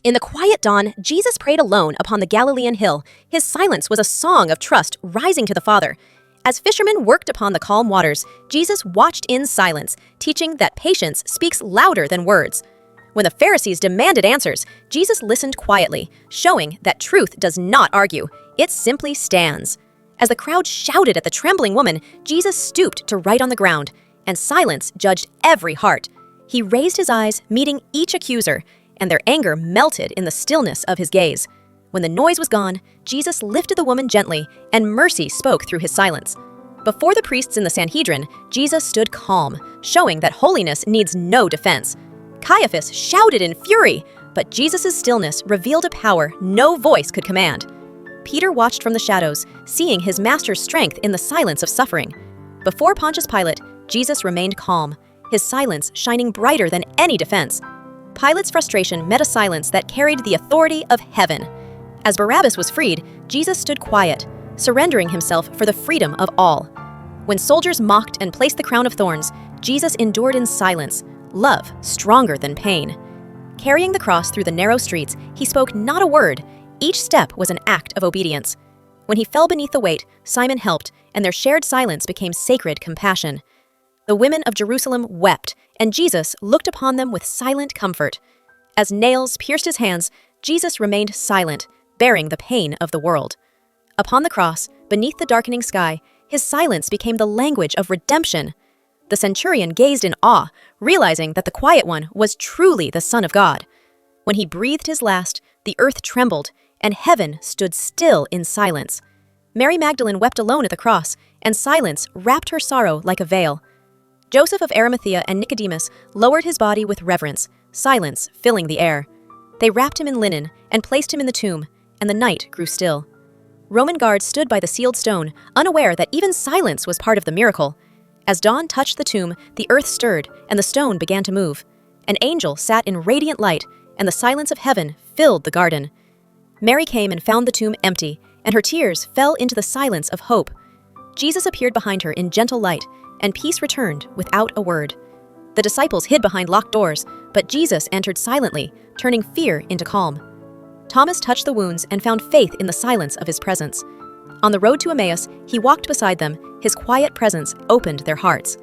In the quiet dawn, Jesus prayed alone upon the Galilean hill. His silence was a song of trust rising to the Father. As fishermen worked upon the calm waters, Jesus watched in silence, teaching that patience speaks louder than words. When the Pharisees demanded answers, Jesus listened quietly, showing that truth does not argue, it simply stands. As the crowd shouted at the trembling woman, Jesus stooped to write on the ground, and silence judged every heart. He raised his eyes, meeting each accuser, and their anger melted in the stillness of his gaze. When the noise was gone, Jesus lifted the woman gently, and mercy spoke through his silence. Before the priests in the Sanhedrin, Jesus stood calm, showing that holiness needs no defense. Caiaphas shouted in fury, but Jesus' stillness revealed a power no voice could command. Peter watched from the shadows, seeing his master's strength in the silence of suffering. Before Pontius Pilate, Jesus remained calm, his silence shining brighter than any defense. Pilate's frustration met a silence that carried the authority of heaven. As Barabbas was freed, Jesus stood quiet, surrendering himself for the freedom of all. When soldiers mocked and placed the crown of thorns, Jesus endured in silence, love stronger than pain. Carrying the cross through the narrow streets, he spoke not a word. Each step was an act of obedience. When he fell beneath the weight, Simon helped, and their shared silence became sacred compassion. The women of Jerusalem wept, and Jesus looked upon them with silent comfort. As nails pierced his hands, Jesus remained silent, bearing the pain of the world. Upon the cross, beneath the darkening sky, his silence became the language of redemption. The centurion gazed in awe, realizing that the quiet one was truly the Son of God. When he breathed his last, the earth trembled, and heaven stood still in silence. Mary Magdalene wept alone at the cross, and silence wrapped her sorrow like a veil. Joseph of Arimathea and Nicodemus lowered his body with reverence, silence filling the air. They wrapped him in linen and placed him in the tomb, and the night grew still. Roman guards stood by the sealed stone, unaware that even silence was part of the miracle. As dawn touched the tomb, the earth stirred, and the stone began to move. An angel sat in radiant light, and the silence of heaven filled the garden. Mary came and found the tomb empty, and her tears fell into the silence of hope. Jesus appeared behind her in gentle light, and peace returned without a word. The disciples hid behind locked doors, but Jesus entered silently, turning fear into calm. Thomas touched the wounds and found faith in the silence of his presence. On the road to Emmaus, he walked beside them. His quiet presence opened their hearts.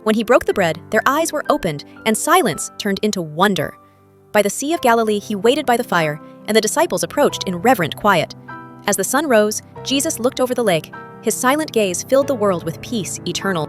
When he broke the bread, their eyes were opened, and silence turned into wonder. By the Sea of Galilee, he waited by the fire, and the disciples approached in reverent quiet. As the sun rose, Jesus looked over the lake. His silent gaze filled the world with peace eternal.